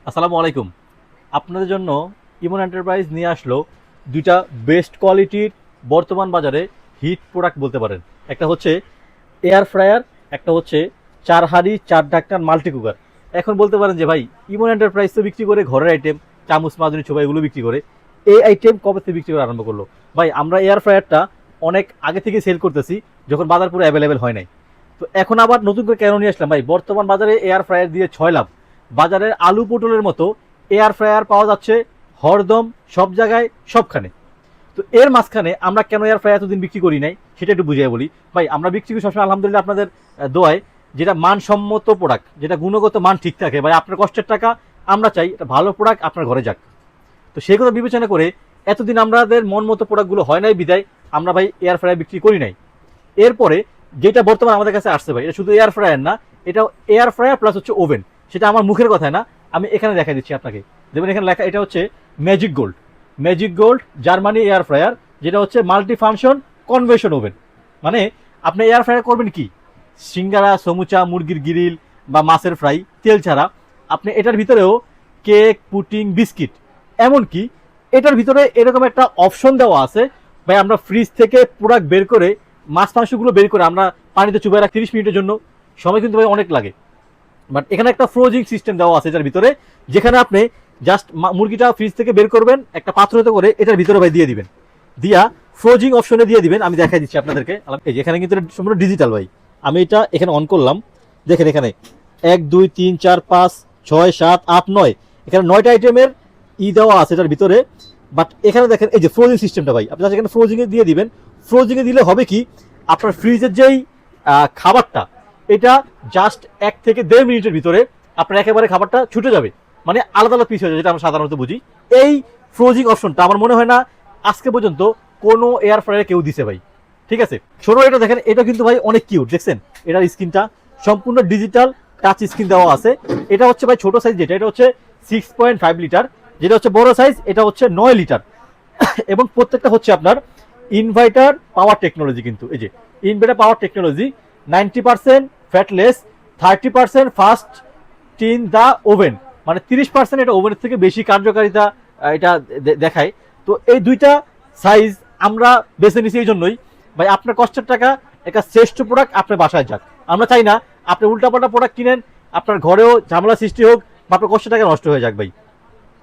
আসসালামু আলাইকুম। আপনাদের জন্য ইমন এন্টারপ্রাইজ নিয়ে আসলো দুইটা বেস্ট কোয়ালিটির বর্তমান বাজারে হিট প্রোডাক্ট বলতে পারেন। একটা হচ্ছে এয়ার ফ্রায়ার, একটা হচ্ছে 4 হাঁড়ি 4 ঢাকনার মাল্টি কুকার। এখন বলতে পারেন যে ভাই, ইমন এন্টারপ্রাইজ তো বিক্রি করে ঘরের আইটেম, চামচ মাজনি ছোবা এগুলো বিক্রি করে, এই আইটেম কবে থেকে বিক্রি করা আরম্ভ করলো? ভাই, আমরা এয়ার ফ্রায়ারটা অনেক আগে থেকে সেল করতেছি, যখন বাজার পুরো অ্যাভেলেবেল হয় নাই। তো এখন আবার নতুন করে কেন নিয়ে আসলাম ভাই? বর্তমান বাজারে এয়ার ফ্রায়ার দিয়ে 6 লাভ। বাজারের আলু পটলের মতো এয়ার ফ্রায়ার পাওয়া যাচ্ছে হরদম, সব জায়গায়, সবখানে। তো এর মাঝখানে আমরা কেন এয়ার ফ্রায়ার এতদিন বিক্রি করি নাই সেটা একটু বুঝিয়ে বলি। ভাই, আমরা বিক্রি করি সবসময় আলহামদুলিল্লাহ আপনাদের দোয়ায়, যেটা মানসম্মত প্রোডাক্ট, যেটা গুণগত মান ঠিক থাকে। ভাই, আপনার কষ্টের টাকা, আমরা চাই এটা ভালো প্রোডাক্ট আপনার ঘরে যাক। তো সেই কথা বিবেচনা করে এতদিন আমাদের মন মতো প্রোডাক্টগুলো হয় নাই বিদায় আমরা ভাই এয়ার ফ্রায়ার বিক্রি করি নাই। এরপরে যেটা বর্তমানে আমাদের কাছে আসছে ভাই, এটা শুধু এয়ার ফ্রায়ার না, এটা এয়ার ফ্রায়ার প্লাস হচ্ছে ওভেন। সেটা আমার মুখের কথা না, আমি এখানে দেখা দিচ্ছি আপনাকে। দেখবেন এখানে লেখা, এটা হচ্ছে magic gold. Magic gold Germany air fryer, যেটা হচ্ছে মাল্টি ফাংশন কনভেকশন ওভেন। মানে আপনি এয়ার ফ্রায়ার করবেন কি, সিঙ্গারা, সমুচা, মুরগির গ্রিল বা মাছের ফ্রাই তেল ছাড়া। আপনি এটার ভিতরেও কেক, পুটিং, বিস্কিট, এমনকি এটার ভিতরে এরকম একটা অপশন দেওয়া আছে ভাই, আমরা ফ্রিজ থেকে প্রোডাক্ট বের করে, মাছ মাংসগুলো বের করে আমরা পানিতে চুবাই রাখি 30 মিনিটের জন্য। সময় কিন্তু ভাই অনেক লাগে। বাট এখানে একটা ফ্রোজিং সিস্টেম দেওয়া আছে এটার ভিতরে, যেখানে আপনি জাস্ট মুরগিটা ফ্রিজ থেকে বের করবেন, একটা পাত্রতে করে এটার ভিতরে ভাই দিয়ে দিবেন, দিয়া ফ্রোজিং অপশনে দিয়ে দিবেন। আমি দেখাই দিচ্ছি আপনাদেরকে। এই যে এখানে কিন্তু এটা সম্পূর্ণ ডিজিটাল ভাই। আমি এটা এখানে অন করলাম, দেখেন এখানে 1 2 3 4 5 6 7 8 9, এখানে 9টা আইটেমের দেওয়া আছে এটার ভিতরে। বাট এখানে দেখেন এই যে ফ্রোজিং সিস্টেমটা ভাই, আপনি এখানে ফ্রোজিংয়ে দিয়ে দিবেন। ফ্রোজিংয়ে দিলে হবে কি, আপনার ফ্রিজের যেই খাবারটা, এটা জাস্ট 1 থেকে 1.5 মিনিটের ভিতরে আপনার একেবারে খাবারটা ছুটে যাবে। মানে আলাদা আলাদা পিস হয়ে যাবে, যেটা আমরা সাধারণত বুঝি। এই ফ্রোজিং অপশনটা আমার মনে হয় না আজকে পর্যন্ত কোনো এয়ার ফ্রায়ারে কেউ দিছে ভাই। ঠিক আছে, ছোট এটা দেখেন, এটা কিন্তু ভাই অনেক কিউট, দেখছেন এটার স্ক্রিনটা সম্পূর্ণ ডিজিটাল টাচ স্ক্রিন দেওয়া আছে। এটা হচ্ছে ভাই ছোট সাইজ, যেটা এটা হচ্ছে 6.5 লিটার, যেটা হচ্ছে বড় সাইজ এটা হচ্ছে 9 লিটার। এবং প্রত্যেকটা হচ্ছে আপনার ইনভার্টার পাওয়ার টেকনোলজি। কিন্তু এই যে inverter power technology, 90% fatless, 30% fast than the oven, মানে 30% এটা ওভেনের থেকে বেশি কার্যকারিতা এটা দেখায়। তো এই দুইটা সাইজ আমরা বেছে নিছি এই জন্যই ভাই, আপনার কষ্টের টাকা একটা শ্রেষ্ঠ প্রোডাক্ট আপনার বাসায় যাক। আমরা চাই না আপনি উল্টাপাল্টা প্রোডাক্ট কিনেন, আপনার ঘরেও ঝামেলা সৃষ্টি হোক বা আপনার কষ্টের টাকা নষ্ট হয়ে যাক ভাই।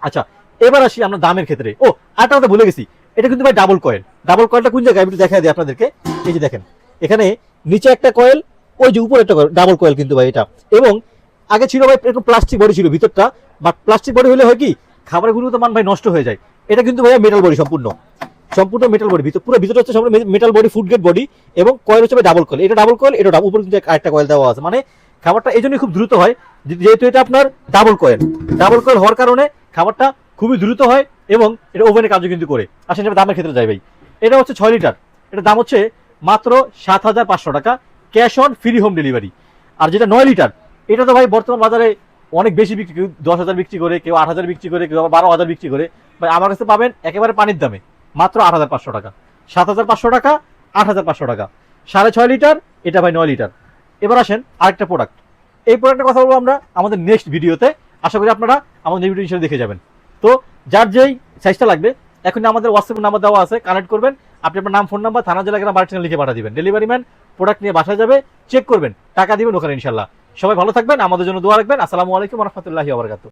আচ্ছা, এবার আসি আমরা দামের ক্ষেত্রে। ও, আরেকটা কথা ভুলে গেছি, এটা কিন্তু ভাই ডাবল কয়েল। ডাবল কয়েলটা কোন জায়গায় আমি একটু দেখা দিই আপনাদেরকে। এই যে দেখেন, এখানে নিচে একটা কয়েল, ওই যে উপরে একটা কয়েল, ডাবল কয়েল কিন্তু ভাই এটা। এবং আগে ছিল ভাই এরকম প্লাস্টিক বডি ছিল ভিতরটা, বাট প্লাস্টিক বডি হলে হয় কি, খাবারের গুণগত মান ভাই নষ্ট হয়ে যায়। এটা কিন্তু ভাই মেটাল বডি, সম্পূর্ণ সম্পূর্ণ মেটাল বডি, পুরো ভিতরে হচ্ছে সম্পূর্ণ metal body, food grade body. এবং কয়েল হচ্ছে ভাই ডাবল কয়েল, এটা ডাবল কয়েল, এটা উপরে কিন্তু আরেকটা কয়েল দেওয়া আছে। মানে খাবারটা এই জন্যই খুব দ্রুত হয়, যেহেতু এটা আপনার ডাবল কয়েল। ডাবল কয়েল হওয়ার কারণে খাবারটা খুবই দ্রুত হয় এবং এটা ওভেনের কাজও কিন্তু করে। আসেন এবার দামের ক্ষেত্রে যাই ভাই। এটা হচ্ছে 6 লিটার, এটার দাম হচ্ছে মাত্র 7,500 টাকা, cash on free home delivery. আর যেটা 9 লিটার, এটা তো ভাই বর্তমান বাজারে অনেক বেশি বিক্রি, কেউ 10,000 বিক্রি করে, কেউ 8,000 বিক্রি করে, কেউ 12,000 বিক্রি করে। ভাই আমার কাছে পাবেন একেবারে পানির দামে, মাত্র 8,500 টাকা। 7,500 টাকা, 8,500 টাকা, 6.5 লিটার, এটা ভাই 9 লিটার। এবার আসেন আরেকটা প্রোডাক্ট। এই প্রোডাক্টের কথা বলবো আমরা আমাদের নেক্সট ভিডিওতে। আশা করি আপনারা আমাদের ভিডিও হিসেবে দেখে যাবেন। তো যার যেই সাইজটা লাগবে, এখন আমাদের হোয়াটসঅ্যাপ নাম্বার দেওয়া আছে, কানেক্ট করবেন। আপনি আপনার নাম, ফোন নাম্বার, থানা, জেলা, গ্রাম, বাড়ি লিখে পাঠিয়ে দিবেন। ডেলিভারি ম্যান প্রোডাক্ট নিয়ে বাসায় যাবে, চেক করবেন, টাকা দিবেন ওখানে ইনশাল্লাহ। সবাই ভালো থাকবেন, আমাদের জন্য দোয়া রাখবেন। আসসালামু আলাইকুম ওয়া রাহমাতুল্লাহি ওয়া বারাকাতুহু।